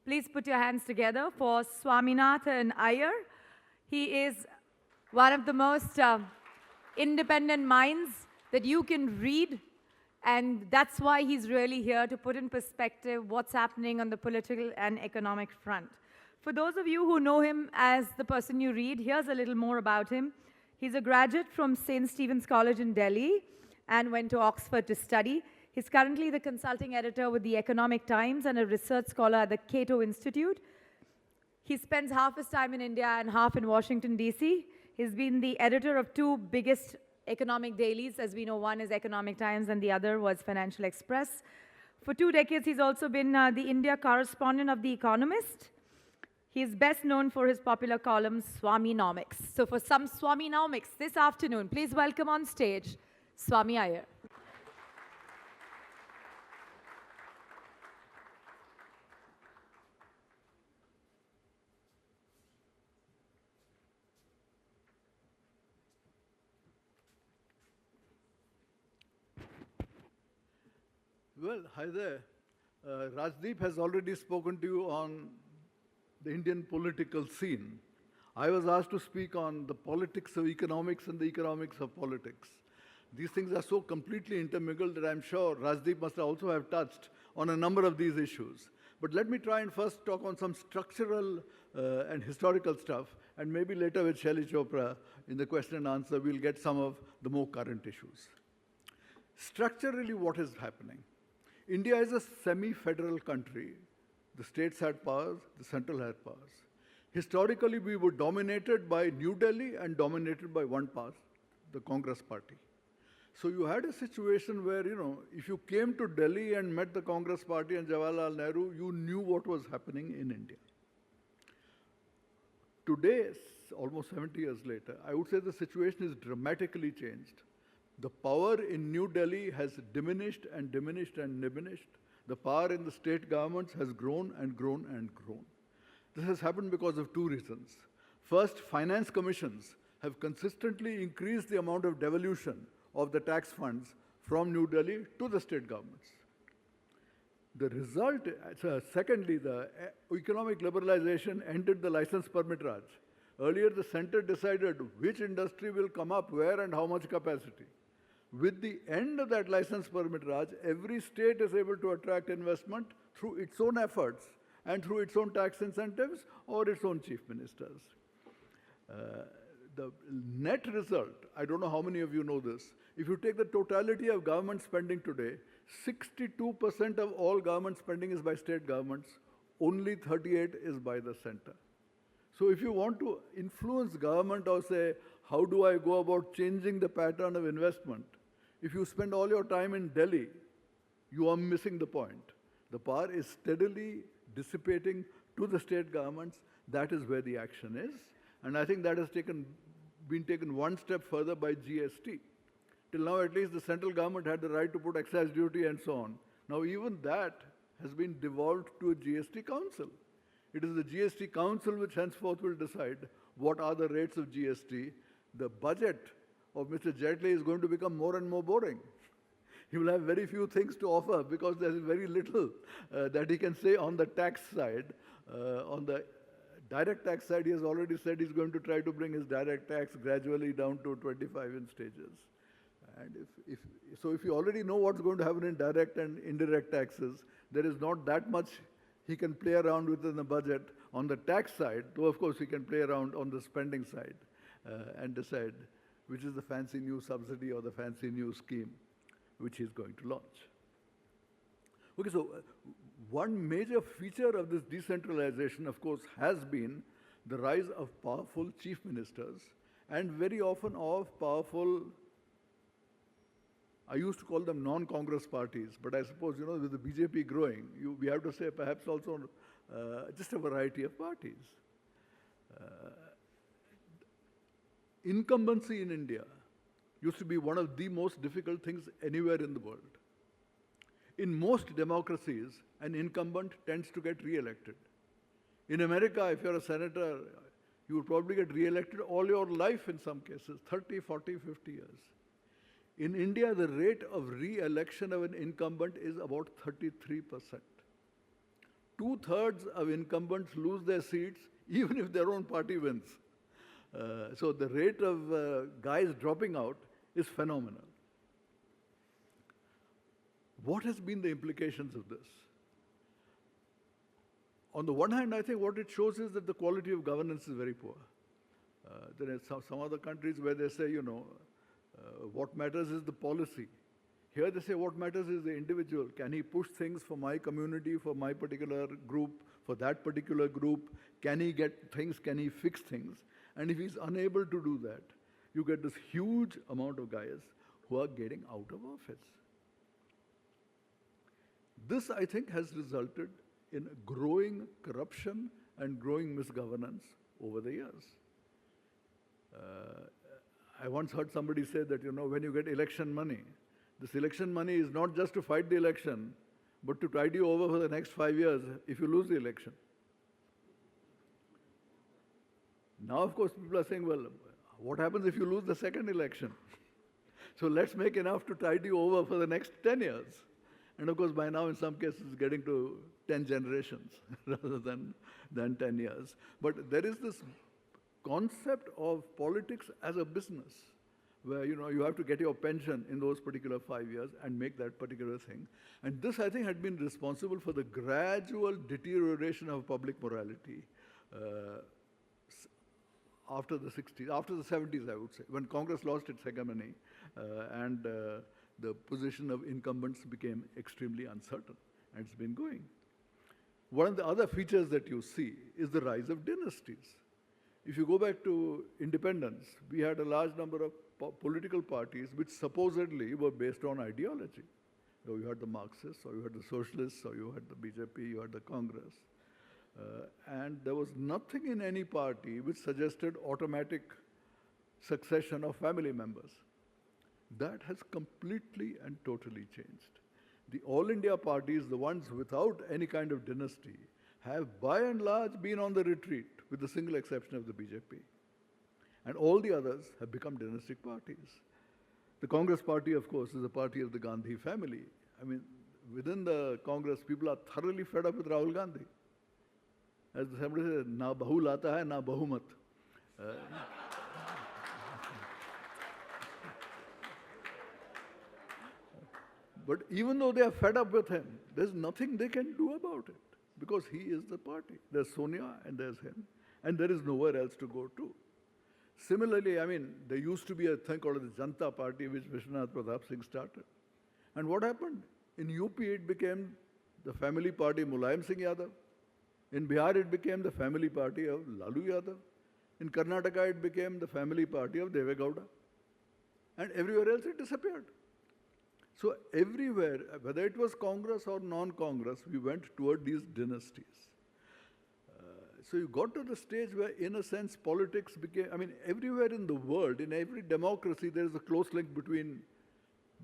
Please put your hands together for Swaminathan Aiyar. He is one of the most independent minds that you can read, and that's why he's really here to put in perspective what's happening on the political and economic front. For those of you who know him as the person you read, here's a little more about him. He's a graduate from St. Stephen's College in Delhi and went to Oxford to study. He's currently the consulting editor with the Economic Times and a research scholar at the Cato Institute. He spends half his time in India and half in Washington, D.C. He's been the editor of two biggest economic dailies. As we know, one is Economic Times and the other was Financial Express. For 2 decades, he's also been the India correspondent of The Economist. He is best known for his popular column, Swaminomics. So for some Swanomics this afternoon, please welcome on stage, Swami Aiyar. Well, hi there. Rajdeep has already spoken to you on the Indian political scene. I was asked to speak on the politics of economics and the economics of politics. These things are so completely intermingled that I'm sure Rajdeep must also have touched on a number of these issues. But let me try and first talk on some structural and historical stuff, and maybe later with Shelley Chopra in the question and answer, we'll get some of the more current issues. Structurally, what is happening? India is a semi-federal country. The states had powers, the central had powers. Historically, we were dominated by New Delhi and dominated by one party, the Congress party. So you had a situation where, if you came to Delhi and met the Congress party and Jawaharlal Nehru, you knew what was happening in India. Today, almost 70 years later, I would say the situation is dramatically changed. The power in New Delhi has diminished and diminished and diminished. The power in the state governments has grown and grown and grown. This has happened because of two reasons. First, finance commissions have consistently increased the amount of devolution of the tax funds from New Delhi to the state governments. The result, secondly, the economic liberalization ended the license permit Raj. Earlier, the center decided which industry will come up, where and how much capacity. With the end of that license permit Raj, every state is able to attract investment through its own efforts and through its own tax incentives or its own chief ministers. The net result, I don't know how many of you know this, if you take the totality of government spending today, 62% of all government spending is by state governments, only 38% is by the center. So if you want to influence government or say, how do I go about changing the pattern of investment? If you spend all your time in Delhi, you are missing the point. The power is steadily dissipating to the state governments. That is where the action is. And I think that has been taken one step further by GST. Till now, at least, the central government had the right to put excise duty and so on. Now, even that has been devolved to a GST council. It is the GST council which henceforth will decide what are the rates of GST. The budget of Mr. Jaitley is going to become more and more boring. He will have very few things to offer because there is very little that he can say on the tax side. On the direct tax side, he has already said he's going to try to bring his direct tax gradually down to 25 in stages. And if you already know what's going to happen in direct and indirect taxes, there is not that much he can play around with in the budget on the tax side, though of course he can play around on the spending side and decide which is the fancy new subsidy or the fancy new scheme which he's going to launch. Okay, so one major feature of this decentralization, of course, has been the rise of powerful chief ministers and very often of powerful, I used to call them non-Congress parties, but I suppose, with the BJP growing, we have to say perhaps also just a variety of parties. Incumbency in India used to be one of the most difficult things anywhere in the world. In most democracies, an incumbent tends to get re-elected. In America, if you're a senator, you would probably get re-elected all your life in some cases, 30, 40, 50 years. In India, the rate of re-election of an incumbent is about 33%. 2/3 of incumbents lose their seats even if their own party wins. So the rate of guys dropping out is phenomenal. What has been the implications of this? On the one hand, I think what it shows is that the quality of governance is very poor. There are some other countries where they say, what matters is the policy. Here they say what matters is the individual. Can he push things for my community, for my particular group, for that particular group? Can he get things? Can he fix things? And if he's unable to do that, you get this huge amount of guys who are getting out of office. This, I think, has resulted in growing corruption and growing misgovernance over the years. I once heard somebody say that, when you get election money, this election money is not just to fight the election, but to tide you over for the next 5 years if you lose the election. Now, of course, people are saying, well, what happens if you lose the second election? So let's make enough to tide you over for the next 10 years. And of course, by now, in some cases, it's getting to 10 generations rather than 10 years. But there is this concept of politics as a business, where you have to get your pension in those particular 5 years and make that particular thing. And this, I think, had been responsible for the gradual deterioration of public morality after the 60s, after the 70s, I would say, when Congress lost its hegemony and the position of incumbents became extremely uncertain, and it's been going. One of the other features that you see is the rise of dynasties. If you go back to independence, we had a large number of political parties which supposedly were based on ideology. You had the Marxists, or you had the Socialists, or you had the BJP, you had the Congress. And there was nothing in any party which suggested automatic succession of family members. That has completely and totally changed. The All India parties, the ones without any kind of dynasty, have by and large been on the retreat, with the single exception of the BJP. And all the others have become dynastic parties. The Congress party, of course, is a party of the Gandhi family. I mean, within the Congress, people are thoroughly fed up with Rahul Gandhi. As somebody says, na bahu lata hai, na bahumat. But even though they are fed up with him, there's nothing they can do about it, because he is the party. There's Sonia and there's him, and there is nowhere else to go to. Similarly, I mean, there used to be a thing called the Janta Party, which Vishwanath Pratap Singh started. And what happened? In UP, it became the family party Mulayam Singh Yadav. In Bihar, it became the family party of Lalu Yadav. In Karnataka, it became the family party of Deve Gowda. And everywhere else, it disappeared. So everywhere, whether it was Congress or non-Congress, we went toward these dynasties. So you got to the stage where, in a sense, politics became, I mean, everywhere in the world, in every democracy, there is a close link between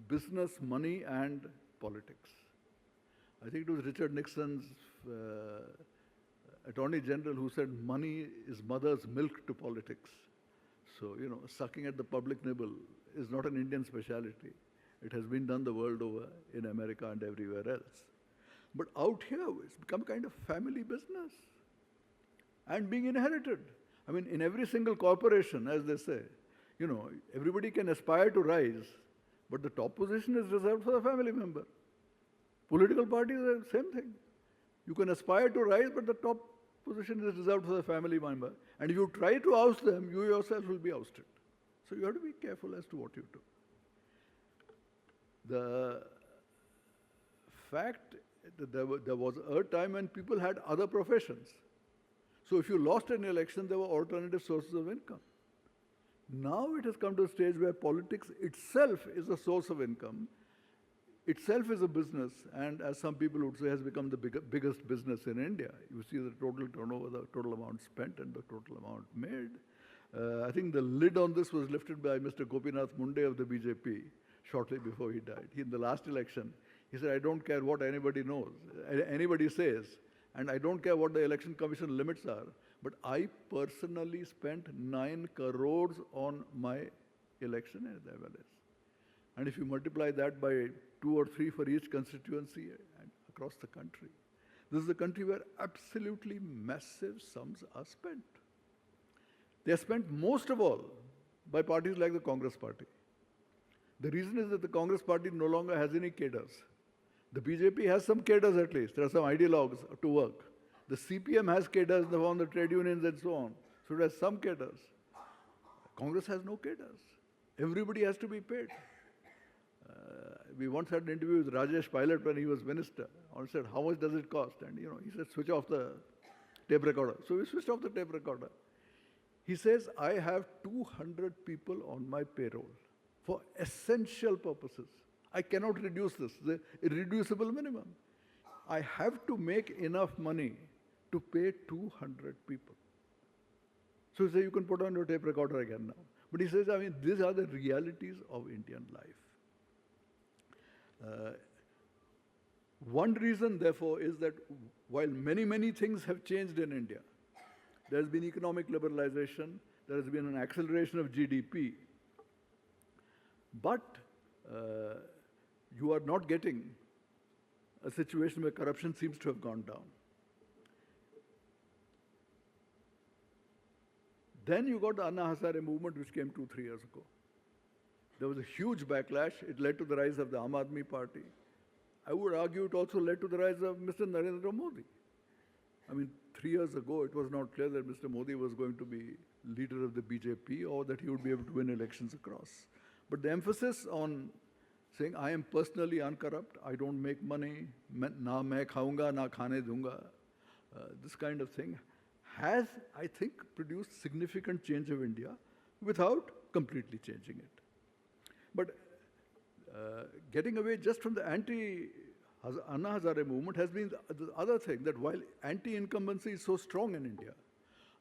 business, money, and politics. I think it was Richard Nixon's Attorney General who said money is mother's milk to politics. So, sucking at the public nibble is not an Indian speciality. It has been done the world over in America and everywhere else. But out here, it's become kind of family business and being inherited. I mean, in every single corporation, as they say, everybody can aspire to rise, but the top position is reserved for the family member. Political parties are the same thing. You can aspire to rise, but the top position is reserved for the family member. And if you try to oust them, you yourself will be ousted. So you have to be careful as to what you do. The fact that there was a time when people had other professions. So if you lost an election, there were alternative sources of income. Now it has come to a stage where politics itself is a source of income, itself is a business, and as some people would say, has become the biggest business in India. You see the total turnover, the total amount spent, and the total amount made. I think the lid on this was lifted by Mr. Gopinath Munde of the BJP shortly before he died. In the last election, he said, I don't care what anybody knows, anybody says, and I don't care what the election commission limits are, but I personally spent 9 crores on my election in Everest. And if you multiply that by 2 or 3 for each constituency and across the country, This is a country where absolutely massive sums are spent. They are spent most of all by parties like the Congress Party. The reason is that the Congress Party no longer has any cadres. The BJP has some cadres at least. There are some ideologues to work. The CPM has cadres on the trade unions and so on. So it has some cadres. Congress has no cadres. Everybody has to be paid. We once had an interview with Rajesh Pilot when he was minister. I said, how much does it cost? And he said, switch off the tape recorder. So we switched off the tape recorder. He says, I have 200 people on my payroll for essential purposes. I cannot reduce this, the irreducible minimum. I have to make enough money to pay 200 people. So he says, you can put on your tape recorder again now. But he says, these are the realities of Indian life. One reason, therefore, is that while many, many things have changed in India, there has been economic liberalization, there has been an acceleration of GDP, but you are not getting a situation where corruption seems to have gone down. Then you got the Anna Hazare movement, which came 2-3 years ago. There was a huge backlash. It led to the rise of the Aam Aadmi Party. I would argue it also led to the rise of Mr. Narendra Modi. 3 years ago, it was not clear that Mr. Modi was going to be leader of the BJP or that he would be able to win elections across. But the emphasis on saying, I am personally uncorrupt, I don't make money, na main khaunga, na khane dunga, this kind of thing has, I think, produced significant change of India without completely changing it. But getting away just from the anti-Anna Hazare movement has been the other thing, that while anti-incumbency is so strong in India,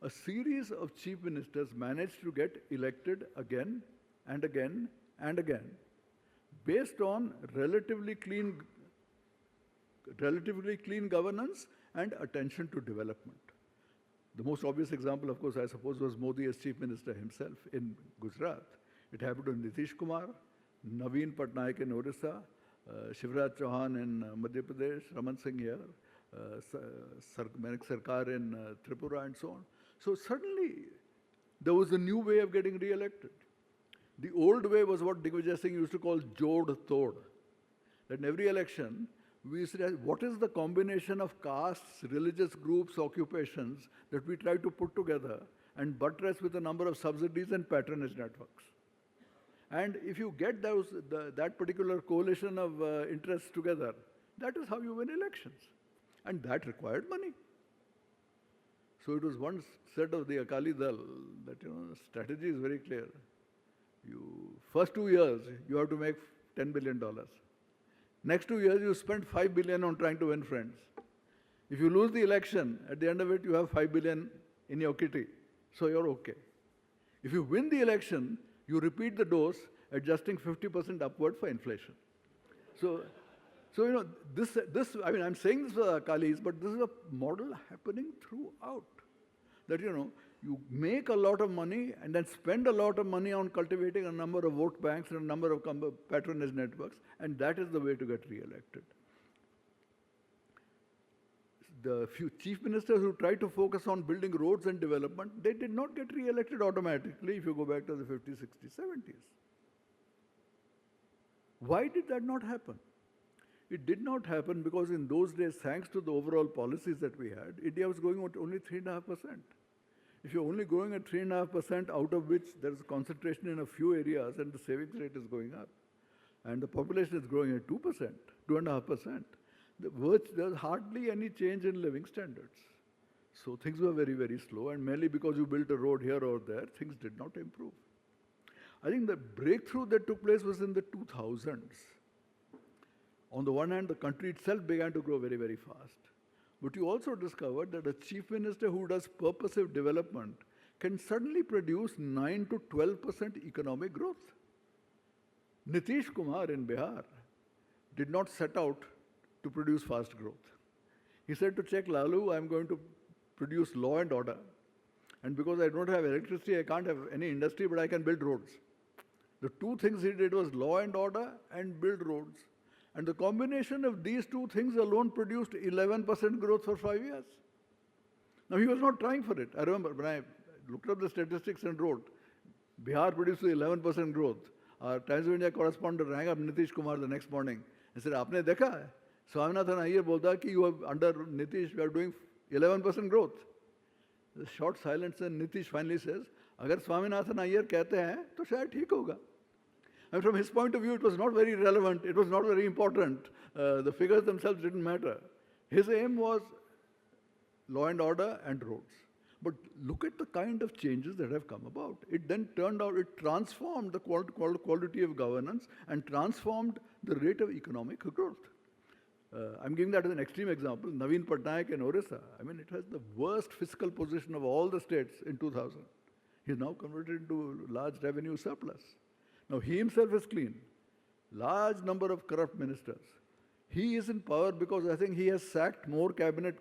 a series of chief ministers managed to get elected again and again and again based on relatively clean governance and attention to development. The most obvious example, of course, I suppose, was Modi as chief minister himself in Gujarat. It happened to Nitish Kumar, Naveen Patnaik in Orissa, Shivraj Chauhan in Madhya Pradesh, Raman Singh here, Manik Sarkar in Tripura, and so on. So suddenly, there was a new way of getting re-elected. The old way was what Digvijay Singh used to call Jod Tod. That in every election, we used to ask, what is the combination of castes, religious groups, occupations that we try to put together and buttress with a number of subsidies and patronage networks? And if you get that particular coalition of interests together, that is how you win elections. And that required money. So it was once said of the Akali Dal that, the strategy is very clear. First 2 years, you have to make $10 billion. Next 2 years, you spend $5 billion on trying to win friends. If you lose the election, at the end of it, you have $5 billion in your kitty. So you're okay. If you win the election, you repeat the dose, adjusting 50% upward for inflation. So I'm saying this for Akalis, but this is a model happening throughout. That, you make a lot of money and then spend a lot of money on cultivating a number of vote banks and a number of patronage networks, and that is the way to get re-elected. The few chief ministers who tried to focus on building roads and development, they did not get re-elected automatically if you go back to the 50s, 60s, 70s. Why did that not happen? It did not happen because in those days, thanks to the overall policies that we had, India was going at only 3.5%. If you're only growing at 3.5%, out of which there is a concentration in a few areas and the savings rate is going up, and the population is growing at 2%, 2.5%, there's hardly any change in living standards. So things were very, very slow, and merely because you built a road here or there, things did not improve. I think the breakthrough that took place was in the 2000s. On the one hand, the country itself began to grow very, very fast. But you also discovered that a chief minister who does purposive development can suddenly produce 9 to 12% economic growth. Nitish Kumar in Bihar did not set out to produce fast growth. He said to Check Lalu, I'm going to produce law and order. And because I don't have electricity, I can't have any industry, but I can build roads. The two things he did was law and order and build roads. And the combination of these two things alone produced 11% growth for 5 years. Now, he was not trying for it. I remember when I looked up the statistics and wrote, Bihar produced 11% growth. Our Times of India correspondent rang up Nitish Kumar the next morning and said, "Aapne dekha hai? Swaminathan Aiyar bolta ki you have, under Nitish, you are doing 11% growth." The short silence, and Nitish finally says, "Agar Swaminathan Aiyar kehte hain, to shayad theek hoga." And from his point of view, it was not very relevant, it was not very important. The figures themselves didn't matter. His aim was law and order and roads. But look at the kind of changes that have come about. It then turned out, it transformed the quality of governance and transformed the rate of economic growth. I'm giving that as an extreme example. Naveen Patnaik in Orissa, I mean, it has the worst fiscal position of all the states in 2000. He's now converted into large revenue surplus. Now, he himself is clean. Large number of corrupt ministers. He is in power because I think he has sacked more cabinet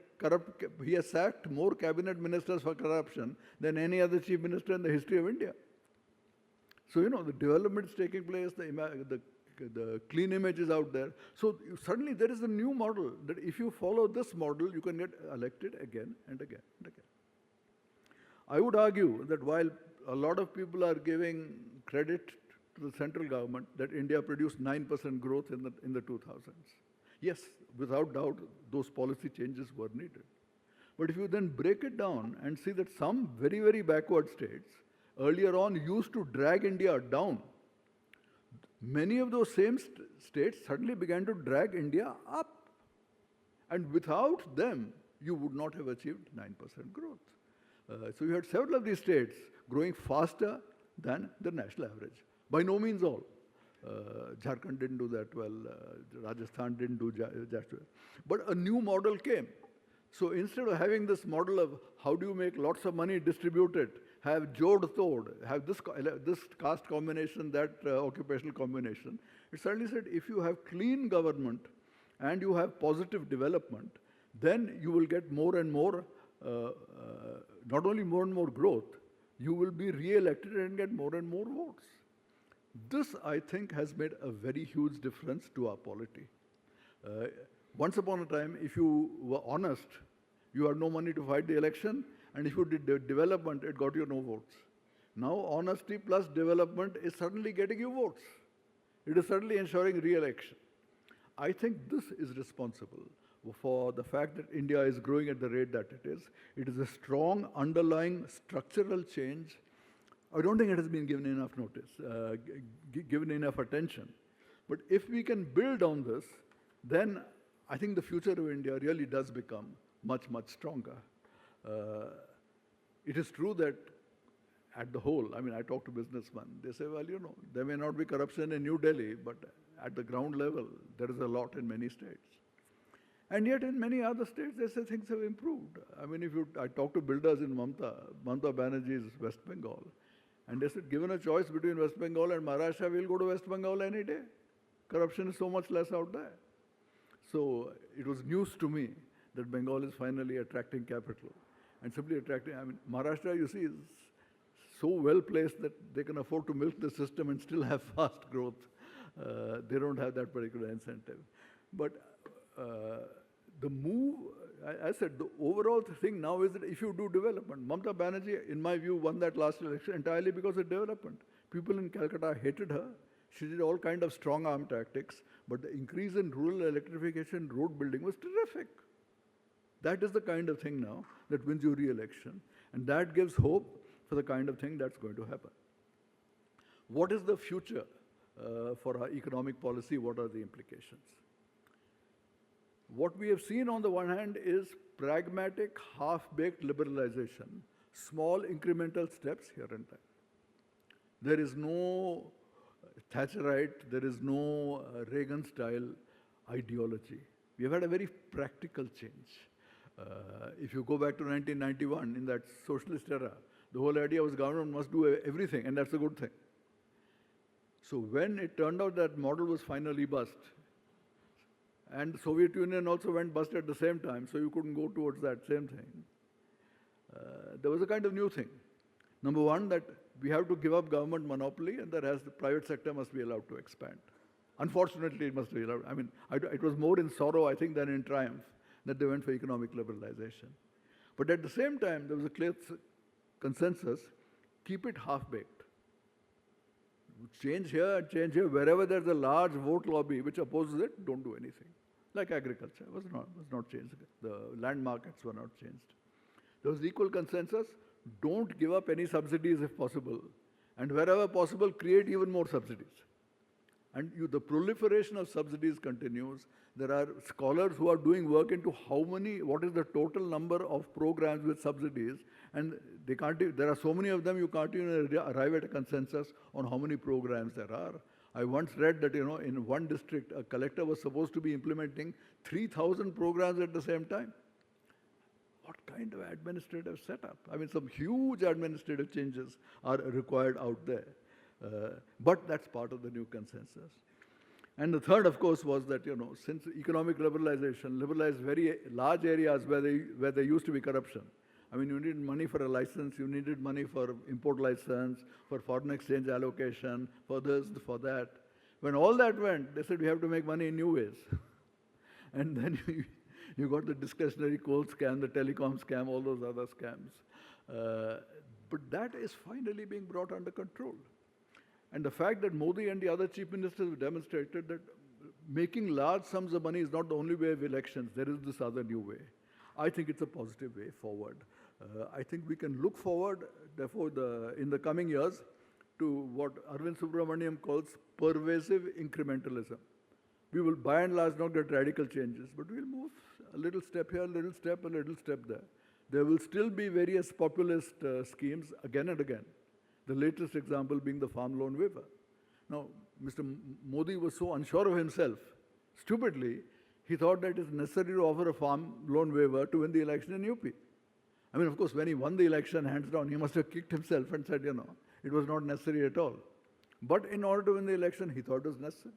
ministers for corruption than any other chief minister in the history of India. So, you know, the development is taking place, the clean image is out there. So suddenly there is a new model that if you follow this model, you can get elected again and again and again. I would argue that while a lot of people are giving credit to the central government that India produced 9% growth in the 2000s. Yes, without doubt, those policy changes were needed. But if you then break it down and see that some very, very backward states earlier on used to drag India down, many of those same states suddenly began to drag India up. And without them, you would not have achieved 9% growth. So you had several of these states growing faster than the national average. By no means all. Jharkhand didn't do that well, Rajasthan didn't do that well. But a new model came. So instead of having this model of how do you make lots of money distributed, have jod-tod, have this caste combination, that occupational combination, it suddenly said if you have clean government and you have positive development, then you will get more and more, not only more and more growth, you will be re-elected and get more and more votes. This, I think, has made a very huge difference to our polity. Once upon a time, if you were honest, you had no money to fight the election, and if you did development, it got you no votes. Now, honesty plus development is suddenly getting you votes. It is suddenly ensuring re-election. I think this is responsible for the fact that India is growing at the rate that it is. It is a strong underlying structural change. I don't think it has been given enough notice, given enough attention. But if we can build on this, then I think the future of India really does become much, much stronger. It is true that at the whole, I mean, I talk to businessmen, they say, well, you know, there may not be corruption in New Delhi, but at the ground level, there is a lot in many states. And yet in many other states, they say things have improved. I mean, I talk to builders in Mamata Banerjee's West Bengal, and they said, given a choice between West Bengal and Maharashtra, we'll go to West Bengal any day. Corruption is so much less out there. So it was news to me that Bengal is finally attracting capital. And simply attracting, I mean, Maharashtra, you see, is so well placed that they can afford to milk the system and still have fast growth. They don't have that particular incentive. But the move, I said, the overall thing now is that if you do development, Mamata Banerjee, in my view, won that last election entirely because of development. People in Calcutta hated her. She did all kind of strong arm tactics, but the increase in rural electrification, road building was terrific. That is the kind of thing now that wins you re-election, and that gives hope for the kind of thing that's going to happen. What is the future for our economic policy? What are the implications? What we have seen on the one hand is pragmatic, half-baked liberalization, small incremental steps here and there. There is no Thatcherite, there is no Reagan-style ideology. We have had a very practical change. If you go back to 1991, in that socialist era, the whole idea was government must do everything, and that's a good thing. So when it turned out that model was finally bust, and the Soviet Union also went bust at the same time, so you couldn't go towards that same thing, there was a kind of new thing. Number one, that we have to give up government monopoly, and the private sector must be allowed to expand. Unfortunately, it must be. I mean, it was more in sorrow, I think, than in triumph that they went for economic liberalization. But at the same time, there was a clear consensus, keep it half-baked. Change here and change here. Wherever there's a large vote lobby which opposes it, don't do anything. Like agriculture was not changed. The land markets were not changed. There was equal consensus, don't give up any subsidies if possible. And wherever possible, create even more subsidies. And the proliferation of subsidies continues. There are scholars who are doing work into what is the total number of programs with subsidies, and there are so many of them, you can't even arrive at a consensus on how many programs there are. I once read that, in one district, a collector was supposed to be implementing 3,000 programs at the same time. What kind of administrative setup? I mean, some huge administrative changes are required out there. But that's part of the new consensus. And the third, of course, was that, since economic liberalization liberalized very large areas where there used to be corruption. I mean, you needed money for a license, you needed money for import license, for foreign exchange allocation, for this, for that. When all that went, they said we have to make money in new ways. And then you got the discretionary coal scam, the telecom scam, all those other scams. But that is finally being brought under control. And the fact that Modi and the other chief ministers have demonstrated that making large sums of money is not the only way of elections, there is this other new way. I think it's a positive way forward. I think we can look forward, therefore, in the coming years, to what Arvind Subramaniam calls pervasive incrementalism. We will by and large not get radical changes, but we'll move a little step here, a little step there. There will still be various populist schemes again and again. The latest example being the farm loan waiver. Now, Mr. Modi was so unsure of himself, stupidly, he thought that it's necessary to offer a farm loan waiver to win the election in UP. I mean, of course, when he won the election, hands down, he must have kicked himself and said, it was not necessary at all. But in order to win the election, he thought it was necessary.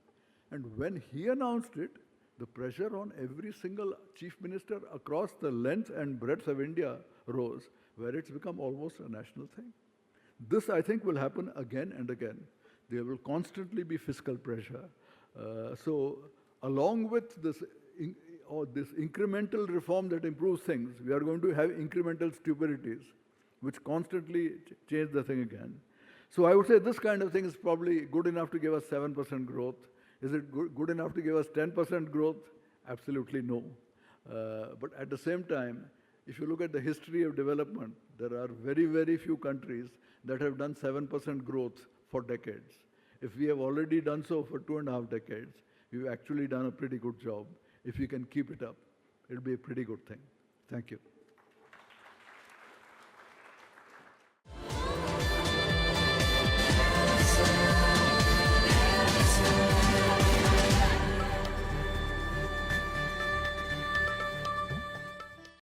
And when he announced it, the pressure on every single chief minister across the length and breadth of India rose, where it's become almost a national thing. This, I think, will happen again and again. There will constantly be fiscal pressure. So along with this incremental reform that improves things, we are going to have incremental stupidities, which constantly change the thing again. So I would say this kind of thing is probably good enough to give us 7% growth. Is it good enough to give us 10% growth? Absolutely no. But at the same time, if you look at the history of development, there are very, very few countries that have done 7% growth for decades. If we have already done so for 2.5 decades, we've actually done a pretty good job. If we can keep it up, it'll be a pretty good thing. Thank you.